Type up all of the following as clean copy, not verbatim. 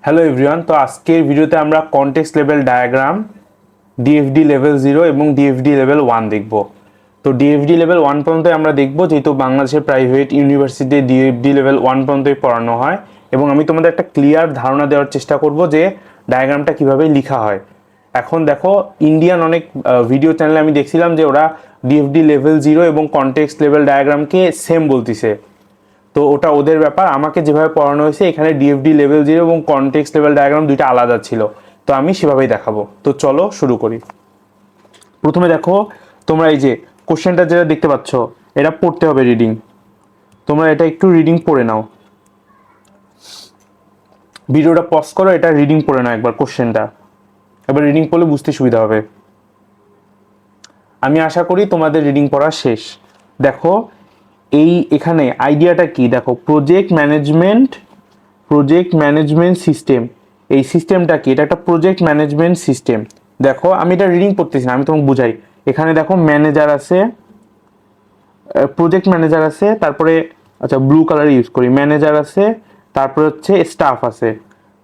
Hello everyone, তো আজকের ভিডিওতে আমরা কনটেক্সট লেভেল ডায়াগ্রাম ডিএফডি লেভেল 0 এবং ডিএফডি লেভেল 1 দেখব। তো ডিএফডি লেভেল 1 পর্যন্ত আমরা দেখব, যেহেতু বাংলাদেশের প্রাইভেট ইউনিভার্সিটিতে ডিএফডি লেভেল 1 পর্যন্তই পড়ানো হয় এবং আমি তোমাদের একটা ক্লিয়ার ধারণা দেওয়ার চেষ্টা করব যে ডায়াগ্রামটা কিভাবে লেখা হয়। এখন দেখো, ইন্ডিয়ান অনেক ভিডিও চ্যানেলে আমি দেখছিলাম যে ওরা ডিএফডি লেভেল 0 এবং কনটেক্সট লেভেল ডায়াগ্রামকে সেম বলতিছে। তো ওটা ওদের ব্যাপার। আমাকে যেভাবে পড়ানো হয়েছে এখানে ডিএফডি লেভেল 0 এবং কনটেক্সট লেভেল ডায়াগ্রাম দুইটা আলাদা ছিল, তো আমি সেভাবেই দেখাবো। তো চলো শুরু করি। প্রথমে দেখো, তোমরা এই যে কোশ্চেনটা যেটা দেখতে পাচ্ছ, এটা পড়তে হবে রিডিং। তোমরা এটা একটু রিডিং পড়ে নাও, ভিডিওটা পজ করো, এটা রিডিং পড়ে নাও একবার কোশ্চেনটা। এবার রিডিং পড়লে বুঝতে সুবিধা হবে। আমি আশা করি তোমাদের রিডিং পড়া শেষ। দেখো এখানে আইডিয়াটা কি, দেখো প্রজেক্ট ম্যানেজমেন্ট সিস্টেম। এই সিস্টেমটা কি? এটা একটা প্রজেক্ট ম্যানেজমেন্ট সিস্টেম। দেখো আমি এটা রিডিং পড়তেছি না, আমি তোমাকে বুঝাই। এখানে দেখো ম্যানেজার আছে, প্রজেক্ট ম্যানেজার আছে, তারপরে আচ্ছা ব্লু কালার ইউজ করি, ম্যানেজার আছে, তারপরে হচ্ছে স্টাফ আছে।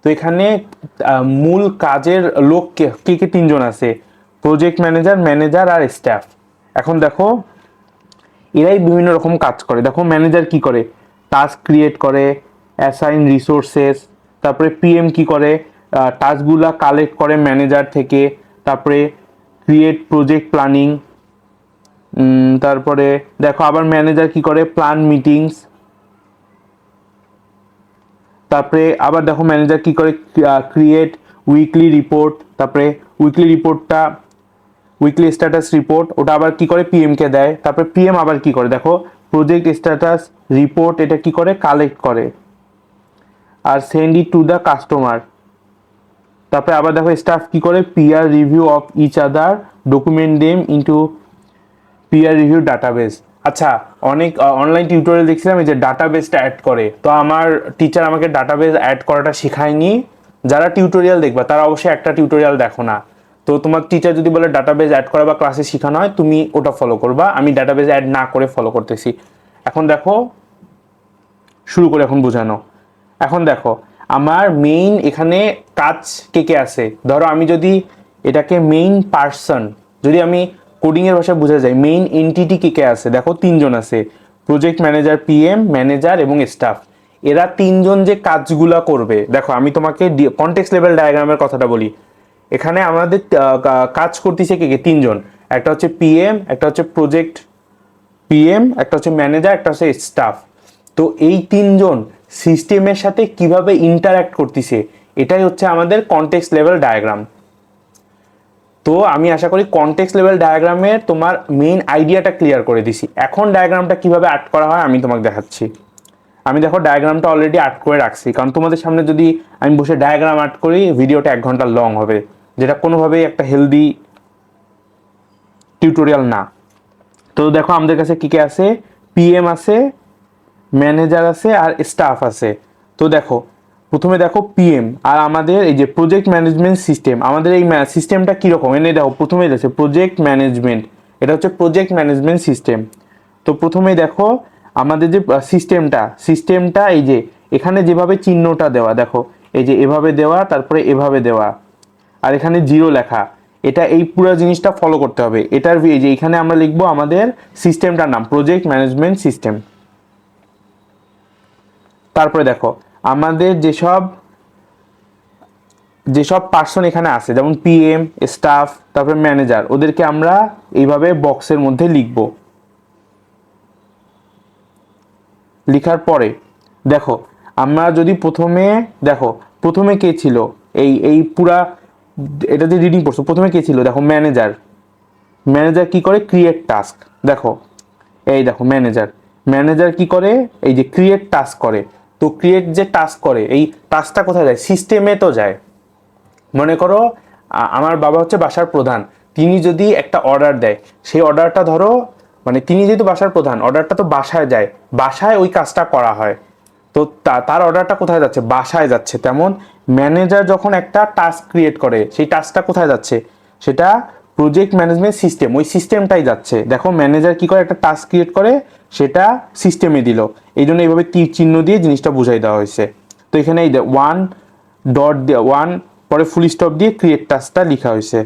তো এখানে মূল কাজের লোক কে কে তিনজন আছে, প্রজেক্ট ম্যানেজার আর স্টাফ। এখন দেখো এরাই বিভিন্ন রকম কাজ করে। দেখো ম্যানেজার কি করে, টাস্ক ক্রিয়েট করে, অ্যাসাইন রিসোর্সেস। তারপরে পিএম কি করে, টাস্কগুলা কালেক্ট করে ম্যানেজার থেকে। তারপরে ক্রিয়েট প্রজেক্ট প্ল্যানিং। তারপরে দেখো আবার ম্যানেজার কি করে, প্ল্যান মিটিংস। তারপরে আবার দেখো ম্যানেজার কি করে, ক্রিয়েট উইকলি রিপোর্ট। তারপরে উইকলি স্ট্যাটাস রিপোর্ট, ওটা আবার কি করে, পিএম কে দেয়। তারপরে পিএম আবার কি করে, দেখো প্রজেক্ট স্ট্যাটাস রিপোর্ট এটা কি করে, কালেক্ট করে আর send it to the customer. তারপরে আবার দেখো স্টাফ কি করে, peer review of each other, document them into peer review database. আচ্ছা, অনেক অনলাইন টিউটোরিয়াল দেখছিলাম এই যে ডাটাবেসটা অ্যাড করে, তো আমার টিচার আমাকে ডাটাবেস অ্যাড করাটা শেখায়নি। যারা টিউটোরিয়াল দেখবা তারা অবশ্যই একটা টিউটোরিয়াল দেখো না। তো তোমার টিচার যদি বলে ডাটাবেস অ্যাড করা বা ক্লাসে শেখানো হয়, তুমি ওটা ফলো করবা। আমি ডাটাবেস অ্যাড না করে ফলো করতেছি। এখন দেখো শুরু করে এখন বোঝানো। এখন দেখো আমার মেইন এখানে কাজ কে কে আছে। ধরো আমি যদি এটাকে মেইন পার্সন, যদি আমি কোডিং এর ভাষায় বোঝা যায়, মেইন এন্টিটি কে কে আছে, দেখো তিনজন আছে, প্রজেক্ট ম্যানেজার, পিএম, ম্যানেজার এবং স্টাফ। এরা তিনজন যে কাজগুলা করবে, দেখো আমি তোমাকে কনটেক্সট লেভেল ডায়াগ্রামের কথাটা বলি। এখানে আমাদের কাজ করতেছে কে কে, তিনজন। একটা হচ্ছে পিএম, একটা হচ্ছে একটা হচ্ছে ম্যানেজার, একটা হচ্ছে স্টাফ। তো এই তিনজন সিস্টেমের সাথে কিভাবে ইন্টারঅ্যাক্ট করতেছে, এটাই হচ্ছে আমাদের কনটেক্সট লেভেল ডায়াগ্রাম। তো আমি আশা করি কনটেক্সট লেভেল ডায়াগ্রামের তোমার মেইন আইডিয়াটা ক্লিয়ার করে দিছি। এখন ডায়াগ্রামটা কিভাবে আর্ট করা হয় আমি তোমাকে দেখাচ্ছি। আমি দেখো ডায়াগ্রামটা অলরেডি আর্ট করে রাখছি, কারণ তোমাদের সামনে যদি আমি বসে ডায়াগ্রাম আর্ট করি ভিডিওটা 1 ঘন্টা লং হবে, যেটা কোনোভাবেই একটা হেলদি টিউটোরিয়াল না। তো দেখো আমাদের কাছে কি কি আছে, পিএম আছে, ম্যানেজার আছে আর স্টাফ আছে। তো দেখো প্রথমে দেখো পিএম আর আমাদের এই যে প্রজেক্ট ম্যানেজমেন্ট সিস্টেম, আমাদের এই সিস্টেমটা কিরকম এনে দেখো। প্রথমেই আছে প্রজেক্ট ম্যানেজমেন্ট, এটা হচ্ছে প্রজেক্ট ম্যানেজমেন্ট সিস্টেম। তো প্রথমেই দেখো আমাদের যে সিস্টেমটা এই যে এখানে যেভাবে চিহ্নটা দেওয়া, দেখো এই যে এভাবে দেওয়া, তারপরে এভাবে দেওয়া, আর এখানে 0 লেখা। এটা এই পুরো জিনিসটা ফলো করতে হবে। এটার এই যে এখানে আমরা লিখবো আমাদের সিস্টেমটার নাম প্রজেক্ট ম্যানেজমেন্ট সিস্টেম। তারপরে দেখো আমাদের যেসব পার্সন এখানে আছে, যেমন পিএম, স্টাফ, তারপরে ম্যানেজার, ওদেরকে আমরা এইভাবে বক্সের মধ্যে লিখব। লিখার পরে দেখো আমরা যদি প্রথমে কে ছিল, এই পুরা এটা যে রিডিং পড়ছো, প্রথমে কে ছিল, দেখো ম্যানেজার কি করে, ক্রিয়েট টাস্ক। দেখো এই দেখো ম্যানেজার কি করে, এই যে ক্রিয়েট টাস্ক করে। তো ক্রিয়েট যে টাস্ক করে, এই টাস্কটা কোথায় যায়, সিস্টেমে তো যায়। মনে করো আমার বাবা হচ্ছে বাসার প্রধান, তিনি যদি একটা অর্ডার দেয়, সেই অর্ডারটা ধরো, মানে তিনি যেহেতু বাসার প্রধান, অর্ডারটা তো বাসায় যায়, বাসায় ওই কাজটা করা হয়। তো তার অর্ডারটা কোথায় যাচ্ছে, বাসায় যাচ্ছে। তেমন ম্যানেজার যখন একটা টাস্ক ক্রিয়েট করে, সেই টাস্কটা কোথায় যাচ্ছে, সেটা প্রজেক্ট ম্যানেজমেন্ট সিস্টেম, ওই সিস্টেমটাই যাচ্ছে। দেখো ম্যানেজার কি করে, একটা টাস্ক ক্রিয়েট করে, সেটা সিস্টেমে দিল, এই জন্য এইভাবে তীর চিহ্ন দিয়ে জিনিসটা বুঝাই দেওয়া হয়েছে। তো এখানে এই 1 ডট দিয়ে 1 পরে ফুল স্টপ দিয়ে ক্রিয়েট টাস্কটা লেখা হয়েছে।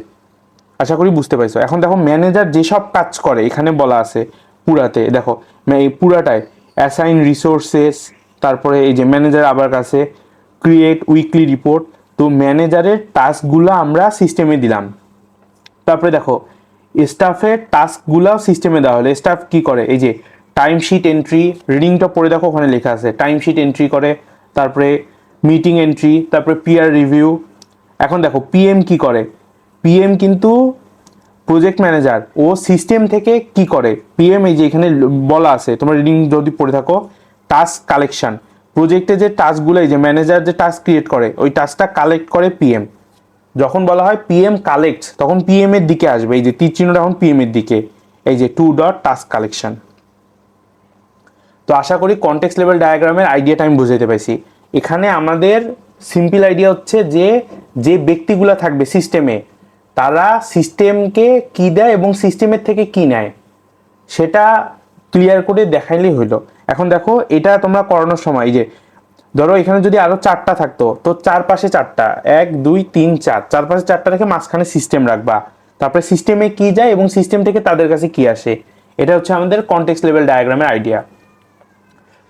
আশা করি বুঝতে পারছো। এখন দেখো ম্যানেজার যেসব কাজ করে এখানে বলা আছে পুরাতে, দেখো এই পুরাটায় অ্যাসাইন রিসোর্সেস, তারপরে এই যে ম্যানেজার আবার কাছে ক্রিয়েট উইকলি রিপোর্ট। তো ম্যানেজারের টাস্কগুলো আমরা সিস্টেমে দিলাম। তারপরে দেখো স্টাফের টাস্কগুলাও সিস্টেমে দেওয়া হলো। স্টাফ কি করে, এই যে টাইম শিট এন্ট্রি, রিডিংটা পড়ে দেখো ওখানে লেখা আছে টাইম শিট এন্ট্রি করে, তারপরে মিটিং এন্ট্রি, তারপরে পিয়ার রিভিউ। এখন দেখো পিএম কি করে, পিএম কিন্তু প্রজেক্ট ম্যানেজার, ও সিস্টেম থেকে কি করে পিএম, এই যে এখানে বলা আছে তোমরা রিডিং যদি পড়ে থাকো, টাস্ক কালেকশন, প্রজেক্টে যে টাস্কগুলো এই যে ম্যানেজার যে টাস্ক ক্রিয়েট করে ওই টাস্কটা কালেক্ট করে পিএম। যখন বলা হয় পিএম কালেক্ট তখন পিএম এর দিকে আসবে, এই যে তীর চিহ্নটা এখন পিএম এর দিকে, এই যে 2 ডট টাস্ক কালেকশন। তো আশা করি কনটেক্সট লেভেল ডায়াগ্রামের আইডিয়াটা আমি বুঝাইতে পাইছি। এখানে আমাদের সিম্পল আইডিয়া হচ্ছে যে যে ব্যক্তিগুলো থাকবে সিস্টেমে তারা সিস্টেমকে কি দেয় এবং সিস্টেমের থেকে কি নেয় সেটা ক্লিয়ার করে দেখাইলেই হইলো। এখন দেখো এটা তোমরা করানোর সময় যে ধরো এখানে যদি আরো 4টা থাকতো, তো চারপাশে 4টা, 1 2 3 4, চারপাশে 4টা রেখে মাঝখানে সিস্টেম রাখবা, তারপরে সিস্টেমে কি যায় এবং সিস্টেম থেকে তাদের কাছে কি আসে। এটা হচ্ছে আমাদের কনটেক্সট লেভেল ডায়াগ্রামের আইডিয়া।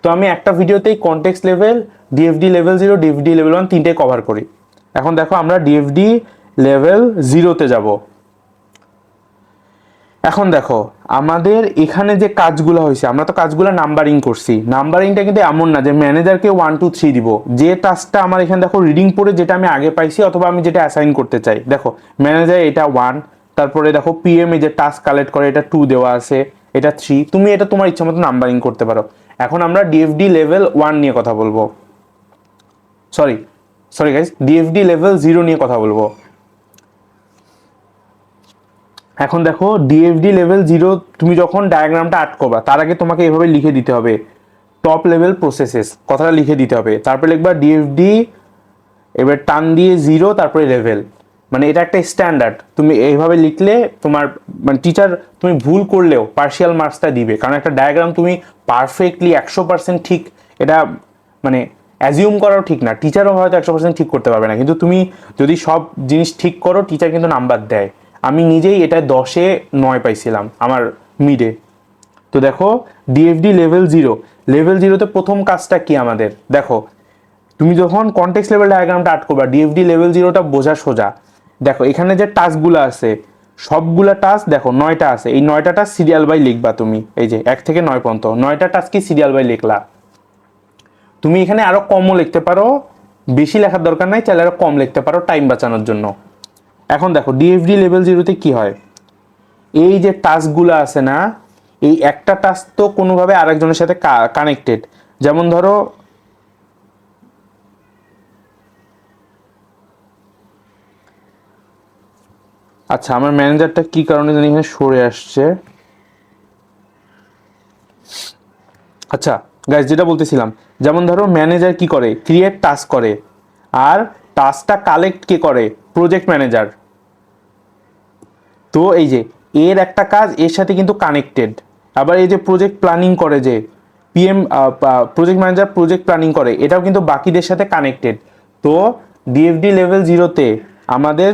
তো আমি একটা ভিডিওতেই কনটেক্সট লেভেল, ডিএফডি লেভেল 0, ডিএফডি লেভেল 1 তিনটাই কভার করি। এখন দেখো আমরা ডিএফডি লেভেল 0তে যাব। এখন দেখো আমাদের এখানে যে কাজগুলো হয়েছে, আমরা তো কাজগুলো নাম্বারিং করছি। নাম্বারিংটা কিন্তু এমন না যে ম্যানেজারকে 1 2 3 দিব। যে টাস্কটা আমার এখানে দেখো রিডিং পড়ে যেটা আমি আগে পাইছি অথবা আমি যেটা অ্যাসাইন করতে চাই, দেখো ম্যানেজার এটা 1, তারপরে দেখো পিএম এ যে টাস্ক কালেক্ট করে এটা 2 দেওয়া আছে, এটা 3, তুমি এটা তোমার ইচ্ছা মতো নাম্বারিং করতে পারো। এখন আমরা ডিএফডি লেভেল 1 নিয়ে কথা বলবো, সরি সরি গাইস, ডিএফডি লেভেল 0 নিয়ে কথা বলবো। এখন দেখো ডিএফডি লেভেল 0 তুমি যখন ডায়াগ্রামটা আটকোবা তার আগে তোমাকে এভাবে লিখে দিতে হবে টপ লেভেল প্রসেসেস, কথাটা লিখে দিতে হবে। তারপরে লিখবা ডিএফডি, এবার টান দিয়ে 0 তারপরে লেভেল, মানে এটা একটা স্ট্যান্ডার্ড। তুমি এইভাবে লিখলে তোমার মানে টিচার তুমি ভুল করলেও পার্শিয়াল মার্কসটা দিবে, কারণ একটা ডায়াগ্রাম তুমি পারফেক্টলি 100% ঠিক এটা মানে অ্যাজিউম করাও ঠিক না, টিচারও হয়তো 100% ঠিক করতে পারবে না, কিন্তু তুমি যদি সব জিনিস ঠিক করো টিচার কিন্তু নাম্বার দেয়। আমি নিজেই এটা 10-এ 9 পাইছিলাম আমার মিডে। তো দেখো ডিএফডি লেভেল 0, লেভেল 0তে প্রথম কাজটা কি আমাদের, দেখো তুমি যখন কনটেক্সট লেভেল ডায়াগ্রামটা আটকোবা ডিএফডি লেভেল 0টা বোঝা সোজা। দেখো এখানে যে টাস্কগুলো আছে সবগুলা টাস্ক দেখো 9টা আছে, এই 9টা টাস্ক সিরিয়াল বাই লিখবা তুমি, এই যে 1 থেকে 9 পর্যন্ত 9টা টাস্কই সিরিয়াল বাই লিখলা। তুমি এখানে আরো কমও লিখতে পারো, বেশি লেখার দরকার নাই, চাইলে আরো কম লিখতে পারো টাইম বাঁচানোর জন্য। এখন দেখো ডিএফডি লেভেল 0তে কি হয়, এই যে টাস্কগুলো আছে না, এই একটা টাস্ক তো কোনোভাবে আরেকজনের সাথে কানেক্টেড। যেমন ধরো আচ্ছা আমার ম্যানেজারটা কি কারণে জানি এখানে সরে আসছে। আচ্ছা গাইস যেটা বলতেছিলাম, যেমন ধরো ম্যানেজার কি করে ক্রিয়েট টাস্ক করে, আর টাস্কটা কালেক্ট কে করে প্রজেক্ট ম্যানেজার। তো এই যে এর একটা কাজ এর সাথে কিন্তু কানেক্টেড। আবার এই যে প্রজেক্ট প্ল্যানিং করে, যে PM project manager project planning করে, এটাও কিন্তু বাকিদের সাথে কানেক্টেড। তো ডিএফডি লেভেল 0তে আমাদের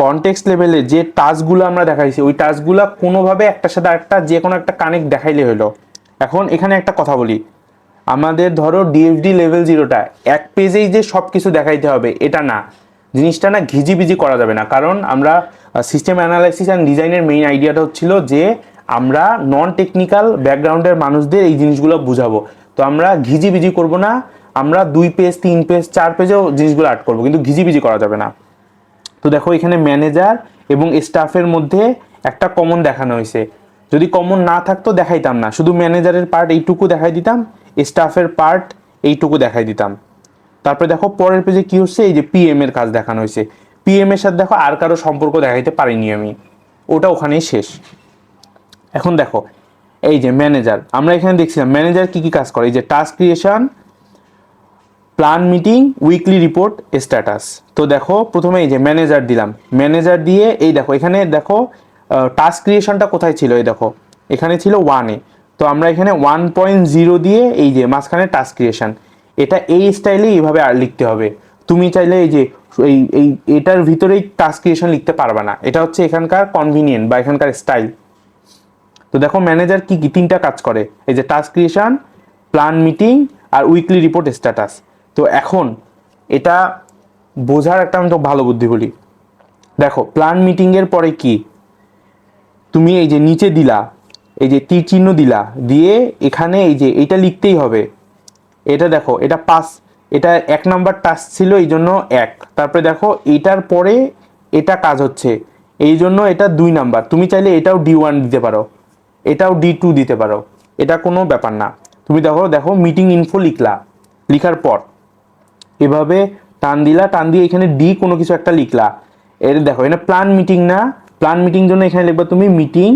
কনটেক্সট লেভেলে যে টাস্কগুলো আমরা দেখাইছি ওই টাস্কগুলো কোনোভাবে একটার সাথে একটা যে কোনো একটা কানেক্ট দেখাইলে হলো। এখন এখানে একটা কথা বলি, আমাদের ধরো ডিএফডি লেভেল 0টা এক পেজেই যে সব কিছু দেখাইতে হবে এটা না, জিনিসটা না ঘিজিবিজি করা যাবে না, কারণ আমরা সিস্টেম অ্যানালাইসিস অ্যান্ড ডিজাইনের মেইন আইডিয়াটা হচ্ছিল যে আমরা নন টেকনিক্যাল ব্যাকগ্রাউন্ডের মানুষদের এই জিনিসগুলো বুঝাবো। তো আমরা ঘিজিবিজি করব না, আমরা 2 পেজ 3 পেজ 4 পেজেও জিনিসগুলো আর্ট করবো, কিন্তু ঘিজিবিজি করা যাবে না। তো দেখো এখানে ম্যানেজার এবং স্টাফের মধ্যে একটা কমন দেখানো হয়েছে, যদি কমন না থাকতো দেখাইতাম না, শুধু ম্যানেজারের পার্ট এইটুকু দেখাই দিতাম, স্টাফের পার্ট এইটুকু দেখাই দিতাম। তারপরে দেখো পরের পেজে কি হচ্ছে, এই যে পিএম এর কাজ দেখানো হয়েছে, পিএম এর সাথে দেখো আর কারো সম্পর্ক দেখাইতে পারিনি আমি, ওটা ওখানেই শেষ। এখন দেখো এই যে ম্যানেজার, আমরা এখানে দেখছিলাম ম্যানেজার কি কি কাজ করে, এই যে task creation, plan meeting, weekly report, status. তো দেখো প্রথমে এই যে ম্যানেজার দিলাম, ম্যানেজার দিয়ে এই দেখো এখানে দেখো টাস্ক ক্রিয়েশনটা কোথায় ছিল, এই দেখো এখানে ছিল 1-এ। তো আমরা এখানে 1.0 দিয়ে এই যে মাঝখানে টাস্ক ক্রিয়েশন, এটা এই স্টাইলে এইভাবে আর লিখতে হবে। তুমি চাইলে এই যে এই এই এটার ভিতরেই টাস্ক ক্রিয়েশন লিখতে পারবে না, এটা হচ্ছে এখানকার কনভিনিয়েন্ট বা এখানকার স্টাইল। তো দেখো ম্যানেজার কি কি তিনটা কাজ করে, এই যে টাস্ক ক্রিয়েশন, প্ল্যান মিটিং আর উইকলি রিপোর্ট স্ট্যাটাস। তো এখন এটা বোঝার একটা আমি তো ভালো বুদ্ধি বলি। দেখো প্ল্যান মিটিং এর পরে কি, তুমি এই যে নিচে দিলা, এই যে তীর চিহ্ন দিলা, দিয়ে এখানে এই যে এটা লিখতেই হবে। এটা দেখো এটা পাস, এটা 1 নাম্বার টাস্ক ছিল এই জন্য 1। তারপরে দেখো এটার পরে এটা কাজ হচ্ছে এই জন্য এটা 2 নাম্বার। তুমি চাইলে এটাও D1 দিতে পারো, এটাও D2 দিতে পারো, এটা কোনো ব্যাপার না। তুমি দেখো দেখো মিটিং ইনফো লিখলা, লিখার পর এভাবে টান দিলা, টান দিয়ে এখানে ডি কোনো কিছু একটা লিখলা। এর দেখো এটা প্ল্যান মিটিং না, প্ল্যান মিটিং জন্য এখানে লিখবা তুমি meeting,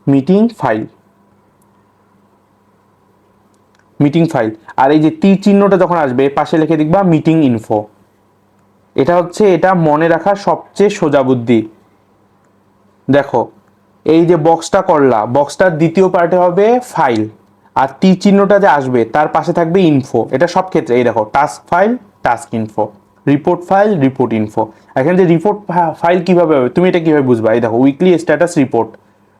meeting file, meeting file. আর এই যে তীর চিহ্নটা যখন আসবে পাশে লিখে দেখবা মিটিং ইনফো। এটা হচ্ছে এটা মনে রাখার সবচেয়ে সোজা বুদ্ধি। দেখো এই যে বক্সটা করলা, বক্সটার দ্বিতীয় পার্টে হবে ফাইল, আর তীর চিহ্নটা যে আসবে তার পাশে থাকবে ইনফো। এটা সব ক্ষেত্রে এই দেখো task file, task info, report file, report info. এখানে যে রিপোর্ট ফাইল কিভাবে হবে তুমি এটা কিভাবে বুঝবা, এই দেখো উইকলি স্ট্যাটাস রিপোর্ট,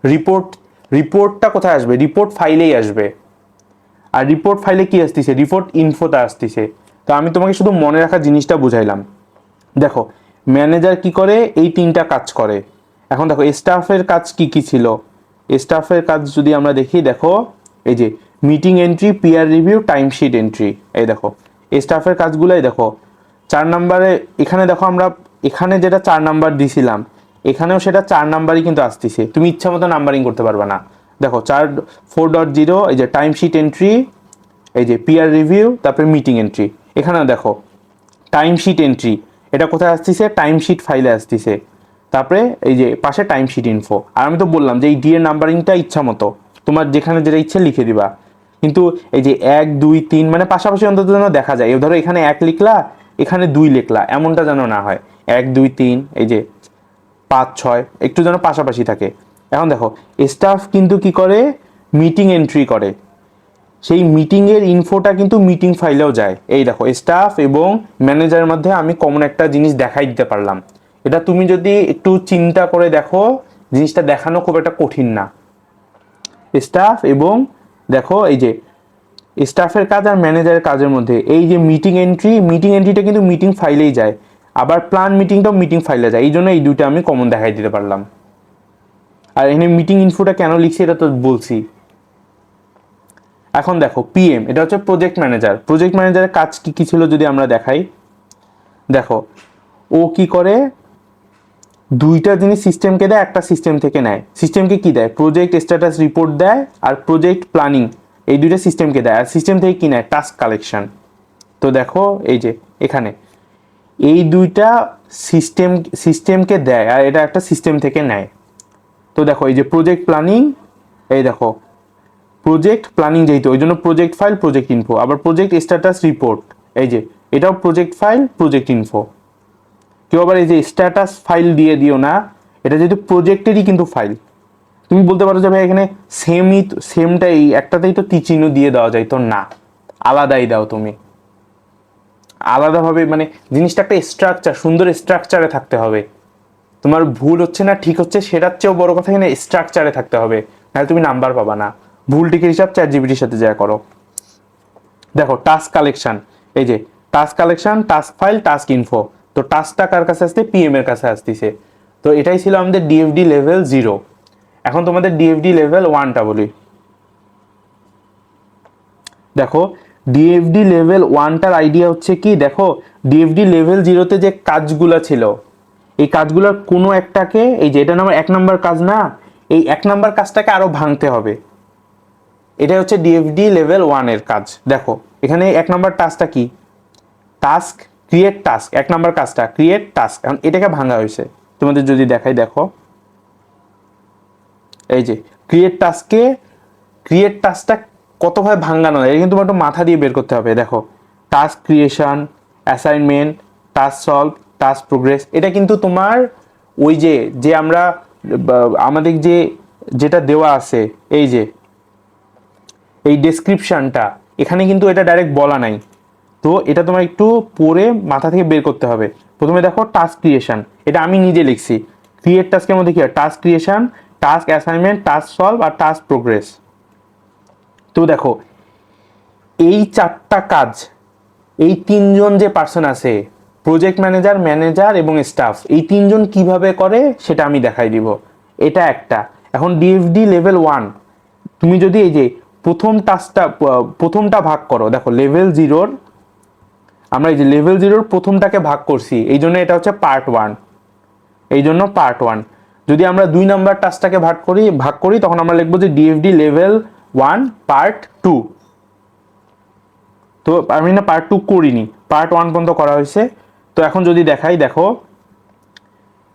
রিপোর্ট, রিপোর্টটা কোথায় আসবে, রিপোর্ট ফাইলেই আসবে। আর রিপোর্ট ফাইলে কি আসতেছে, রিপোর্ট ইনফোতে আসতেছে। তো আমি তোমাকে শুধু মনে রাখার জিনিসটা বুঝাইলাম। দেখো ম্যানেজার কি করে, এই তিনটা কাজ করে। এখন দেখো স্টাফের কাজ কি কি ছিল, স্টাফের কাজ যদি আমরা দেখি, দেখো এই যে meeting entry, peer review, timesheet entry. এই দেখো স্টাফের কাজগুলোই দেখো 4 নাম্বারে, এখানে দেখো আমরা এখানে যেটা 4 নাম্বার দিছিলাম এখানেও সেটা 4 নাম্বারই কিন্তু আসতেছে, তুমি ইচ্ছা মতো নাম্বারিং করতে পারবে না। দেখো 4.0 এই যে টাইমশিট এন্ট্রি, এই যে পিয়ার রিভিউ, তারপরে মিটিং এন্ট্রি। এখানেও দেখো টাইমশিট এন্ট্রি, এটা কোথায় আসতেছে, টাইমশিট ফাইলে আসতেছে। তারপরে এই যে পাশে টাইমশিট ইনফো। আর আমি তো বললাম যে এই ডি এর নাম্বারিংটা ইচ্ছা মতো তোমার যেখানে যেটা ইচ্ছে লিখে দিবা। কিন্তু এই যে 1 2 3 মানে পাশাপাশি অন্তত যেন দেখা যায়, ধরো এখানে 1 লিখলা এখানে 2 লিখলা, এমনটা যেন না হয়। 1 2 3 এই যে 5 6 একটু যেন পাশাপাশি থাকে। এখন দেখো স্টাফ কিন্তু কি করে, মিটিং এন্ট্রি করে, সেই মিটিং এর ইনফোটা কিন্তু মিটিং ফাইলেও যায়। এই দেখো স্টাফ এবং ম্যানেজারের মধ্যে আমি কমন একটা জিনিস দেখাই দিতে পারলাম। এটা তুমি যদি একটু চিন্তা করে দেখো, জিনিসটা দেখানো খুব একটা কঠিন না। স্টাফ এবং দেখো এই যে স্টাফের কাজ আর ম্যানেজারের কাজের মধ্যে এই যে মিটিং এন্ট্রি, মিটিং এন্ট্রিটা কিন্তু মিটিং ফাইলেই যায়, আবার প্ল্যান মিটিংটাও মিটিং ফাইলে যায়। এই জন্য এই দুইটা আমি কমন দেখাই দিতে পারলাম। আর এখানে মিটিং ইনফোটা কেন লিখছি এটা তো বলছি। এখন দেখো পিএম, এটা হচ্ছে প্রজেক্ট ম্যানেজার। প্রজেক্ট ম্যানেজারের কাজ কি কি ছিল যদি আমরা দেখাই, দেখো ও কি করে, দুইটা জিনিস সিস্টেমকে দেয়, একটা সিস্টেম থেকে নেয়। সিস্টেমকে কি দেয়, প্রজেক্ট স্ট্যাটাস রিপোর্ট দেয় আর প্রজেক্ট প্ল্যানিং, এই দুইটা সিস্টেমকে দেয়। আর সিস্টেম থেকে কি নেয়, টাস্ক কালেকশন। তো দেখো এই যে এখানে এই দুইটা সিস্টেমকে দেয় আর এটা একটা সিস্টেম থেকে নেয়। তো দেখো এই যে প্রজেক্ট প্ল্যানিং, এই দেখো প্রজেক্ট প্ল্যানিং যেহেতু ওই জন্য প্রজেক্ট ফাইল, প্রজেক্ট ইনফো। আবার প্রজেক্ট স্ট্যাটাস রিপোর্ট, এই যে এটাও প্রজেক্ট ফাইল, প্রজেক্ট ইনফো। কেউ আবার এই যে স্ট্যাটাস ফাইল দিয়ে দিও না, এটা যেহেতু প্রজেক্টেরই কিন্তু ফাইল। তুমি বলতে পারো যে ভাই এখানে সেমই, সেমটাই একটাতেই তো তীর চিহ্ন দিয়ে দেওয়া যায়, তো না, আলাদাই দাও তুমি, আলাদাভাবে। মানে জিনিসটা একটা স্ট্রাকচার, সুন্দর স্ট্রাকচারে থাকতে হবে। তোমার ভুল হচ্ছে না ঠিক হচ্ছে সেটার চেয়েও বড় কথা এখানে স্ট্রাকচারে থাকতে হবে, নাহলে তুমি নাম্বার পাবা না। ভুল টিকের হিসাব ChatGPT-র সাথে যা করো। দেখো টাস্ক কালেকশন, এই যে task collection, task file, task info. তো টাস্কটা কার কাছে আসছে, পিএম এর কাছে আসতেছে। তো এটাই ছিল আমাদের ডিএফডি লেভেল 0। এখন তোমাদের ডিএফডি লেভেল 1টা বলি। দেখো ডিএফডি লেভেল 1টার আইডিয়া হচ্ছে কি, দেখো ডিএফডি লেভেল 0তে যে কাজগুলো ছিল এই কাজগুলোর কোনো একটাকে, এই যে এটা নাম্বার 1 নাম্বার কাজ না, এই 1 নাম্বার কাজটাকে আরো ভাঙতে হবে। এটাই হচ্ছে ডিএফডি লেভেল 1 এর কাজ। দেখো এখানে 1 নাম্বার টাস্কটা কি, টাস্ক ক্রিয়েট টাস্ক, 1 নাম্বার কাজটা ক্রিয়েট টাস্ক। এখন এটাকে ভাঙা হয়েছে, তোমাদের যদি দেখাই, দেখো এই যে ক্রিয়েট টাস্কটা কতভাবে ভাঙানো যায়, এটা কিন্তু তোমার একটু মাথা দিয়ে বের করতে হবে। দেখো task creation, assignment, task solve, task progress. এটা কিন্তু তোমার ওই যে যে আমরা আমাদের যেটা দেওয়া আছে এই যে এই ডেসক্রিপশনটা, এখানে কিন্তু এটা ডাইরেক্ট বলা নাই। তো এটা তোমার একটু পড়ে মাথা থেকে বের করতে হবে। প্রথমে দেখো টাস্ক ক্রিয়েশন, এটা আমি নিজে লিখছি। ক্রিয়েট টাস্কের মধ্যে কি হয়, task creation, task assignment, task solve আর টাস্ক প্রোগ্রেস। তো দেখো এই চারটা কাজ, এই তিনজন যে পার্সন আছে, প্রজেক্ট ম্যানেজার, ম্যানেজার এবং স্টাফ, এই তিনজন কিভাবে করে সেটা আমি দেখাই দিব। এটা একটা। এখন ডিএফডি লেভেল 1, তুমি যদি এই যে প্রথমটা ভাগ করো, দেখো লেভেল 0, আমরা এই যে লেভেল 0 প্রথমটাকে ভাগ করছি, এই জন্য এটা হচ্ছে পার্ট 1, এই জন্য পার্ট 1। যদি আমরা 2 নাম্বার টাস্কটাকে ভাগ করি তখন আমরা লিখবো যে ডিএফডি লেভেল 1 পার্ট 2। তো আমি না পার্ট 2 করিনি, পার্ট 1 পর্যন্ত করা হয়েছে। তো এখন যদি দেখাই, দেখো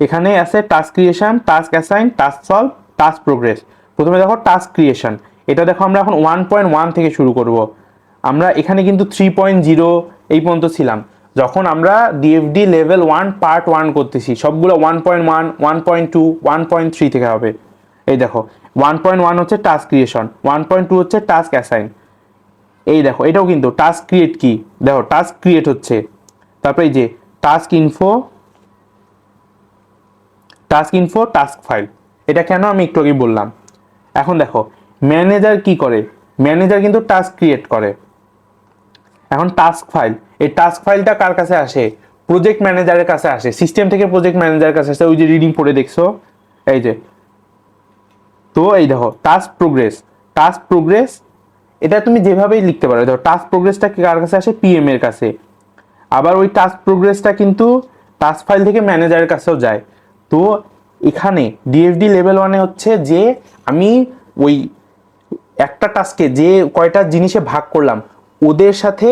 এখানে আছে task creation, task assign, task solve, task progress. প্রথমে দেখো টাস্ক ক্রিয়েশন, এটা দেখো আমরা এখন 1.1 থেকে শুরু করব। আমরা এখানে কিন্তু 3.0 এই পর্যন্ত ছিলাম। যখন আমরা ডিএফডি লেভেল 1 পার্ট 1 করতেছি, সবগুলো 1.1, 1.2, 1.3 থেকে হবে। এই দেখো 1.1 হচ্ছে টাস্ক ক্রিয়েশন, 1.2 হচ্ছে টাস্ক অ্যাসাইন। এই দেখো এটাও কিন্তু টাস্ক ক্রিয়েট, কি দেখো টাস্ক ক্রিয়েট হচ্ছে। তারপরে এই যে টাস্ক ইনফো, টাস্ক ফাইল, এটা কেন আমি একটু আগে বললাম। এখন দেখো ম্যানেজার কি করে, ম্যানেজার কিন্তু টাস্ক ক্রিয়েট করে। এখন টাস্ক ফাইল, এই টাস্ক ফাইলটা কার কাছে আসে, প্রজেক্ট ম্যানেজারের কাছে আসে, সিস্টেম থেকে প্রজেক্ট ম্যানেজারের কাছে আসে। ওই যে রিডিং পড়ে দেখছো, এই যে। তো এই দেখো টাস্ক প্রোগ্রেস, এটা তুমি যেভাবেই লিখতে পারো। দেখো টাস্ক প্রোগ্রেসটা কার কাছে আসে, পিএম এর কাছে। আবার ওই টাস্ক প্রোগ্রেসটা কিন্তু টাস্ক ফাইল থেকে ম্যানেজারের কাছেও যায়। তো এখানে ডিএফডি লেভেল 1 হচ্ছে যে আমি ওই একটা টাস্কে যে কয়টা জিনিসে ভাগ করলাম, ওদের সাথে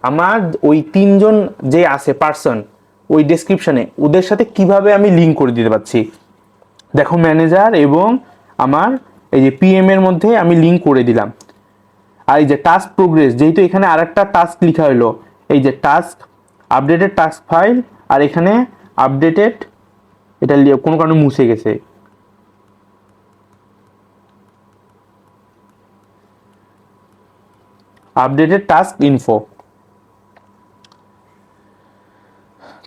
আমার ওই তিনজন যে আছে পার্সন ওই ডেসক্রিপশনে, ওদের সাথে কিভাবে আমি লিঙ্ক করে দিতে পারছি। দেখো ম্যানেজার এবং আমার এই যে পিএম এর মধ্যে আমি লিঙ্ক করে দিলাম। আর এই যে টাস্ক প্রোগ্রেস, যেহেতু এখানে আরেকটা টাস্ক লেখা হলো, এই যে টাস্ক আপডেটেড টাস্ক ফাইল, আর এখানে আপডেটেড, এটা কোনো কারণে মুছে গেছে, আপডেটেড টাস্ক ইনফো।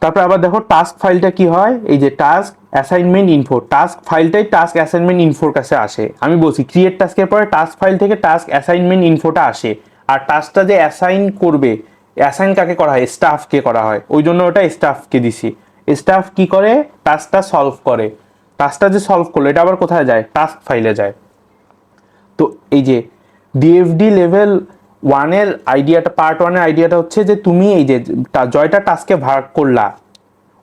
তারপর আবার দেখো টাস্ক ফাইলটা কি হয়, এই যে টাস্ক অ্যাসাইনমেন্ট ইনফো, টাস্ক ফাইলটাই টাস্ক অ্যাসাইনমেন্ট ইনফোর কাছে আসে। আমি বলছি ক্রিয়েট টাস্কের পরে টাস্ক ফাইল থেকে টাস্ক অ্যাসাইনমেন্ট ইনফোটা আসে। আর টাস্কটা যে অ্যাসাইন করবে, অ্যাসাইন কাকে করা হয়, স্টাফকে করা হয়, ওই জন্য ওটা স্টাফকে দিছি। স্টাফ কি করে, টাস্কটা সলভ করে। টাস্কটা যে সলভ করলো এটা আবার কোথায় যায়, টাস্ক ফাইলে যায়। তো এই যে ডিএফডি লেভেল 1 এর আইডিয়াটা, পার্ট 1 এর আইডিয়াটা হচ্ছে যে তুমি এই যে জয়টা টাস্কে ভাগ করলা,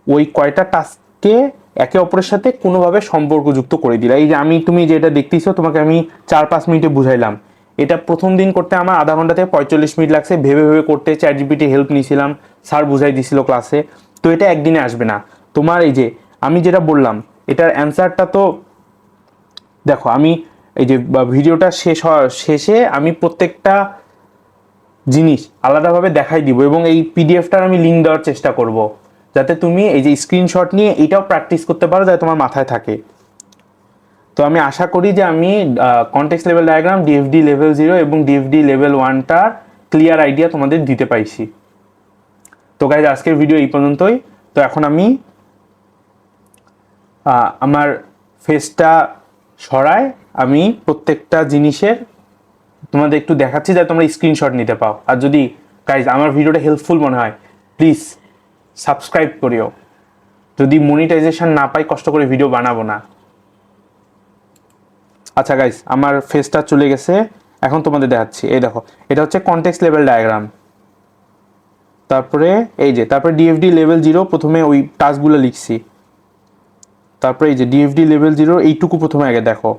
ওই কয়টা টাস্ককে একে অপরের সাথে কোনোভাবে সম্পর্কযুক্ত করে দিলা। এই যে তুমি যেটা দেখতেছো, তোমাকে আমি 4-5 মিনিটে বুঝাইলাম। এটা প্রথম দিন করতে আমার আধা ঘন্টা থেকে 45 মিনিট লাগছে, ভেবে ভেবে করতে। চ্যাট জিপিটি হেল্প নিয়েছিলাম, স্যার বুঝাই দিছিল ক্লাসে। তো এটা একদিনে আসবে না। তোমার এই যে আমি যেটা বললাম, এটার অ্যান্সারটা তো দেখো, আমি এই যে ভিডিওটা শেষে আমি প্রত্যেকটা জিনিস আলাদাভাবে দেখাই দিব, এবং এই পিডিএফটার আমি লিঙ্ক দেওয়ার চেষ্টা করব, যাতে তুমি এই যে স্ক্রিনশট নিয়ে এটাও প্র্যাকটিস করতে পারো, যাতে তোমার মাথায় থাকে। তো আমি আশা করি যে আমি কনটেক্সট লেভেল ডায়াগ্রাম, ডিএফডি লেভেল 0 এবং ডিএফডি লেভেল 1টার ক্লিয়ার আইডিয়া তোমাদের দিতে পাইছি। তো গাইজ আজকের ভিডিও এই পর্যন্তই। তো এখন আমি আমার ফেসটা সরায় আমি প্রত্যেকটা জিনিসের তোমাদের একটু দেখাচ্ছি, যাতে তোমরা স্ক্রিনশট নিতে পাও। আর যদি গাইজ আমার ভিডিওটা হেল্পফুল মনে হয়, প্লিজ সাবস্ক্রাইব করিও। যদি মনিটাইজেশন না পাই, কষ্ট করে ভিডিও বানাবো না। আচ্ছা গাইজ, আমার ফেসটা চলে গেছে, এখন তোমাদের দেখাচ্ছি। এই দেখো, এটা হচ্ছে কনটেক্সট লেভেল ডায়াগ্রাম। তারপরে এই যে, তারপরে ডিএফডি লেভেল 0, প্রথমে ওই টাস্কগুলো লিখছি। তারপরে এই যে ডিএফডি লেভেল 0 এইটুকু প্রথমে আগে দেখো,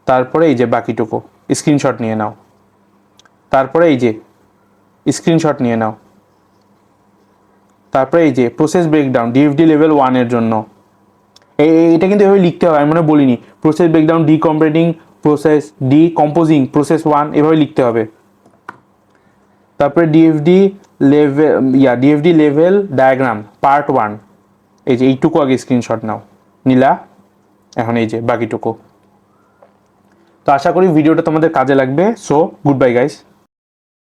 তারপরে এই যে বাকিটুকু স্ক্রিনশট নিয়ে নাও। তারপরে এই যে স্ক্রিনশট নিয়ে নাও। তারপরে এই যে প্রসেস ব্রেকডাউন ডিএফডি লেভেল 1 এর জন্য, এটা কিন্তু এভাবে লিখতে হবে, আমি মনে বলিনি। প্রসেস ব্রেকডাউন, ডিকম্পোজিং প্রসেস 1, এভাবে লিখতে হবে। তারপরে ডিএফডি লেভেল ডায়াগ্রাম পার্ট 1, এই যে এইটুকু আগে স্ক্রিনশট নাও, নিলা। এখন এই যে বাকিটুকু। তো আশা করি ভিডিওটা তোমাদের কাজে লাগবে। So good bye guys.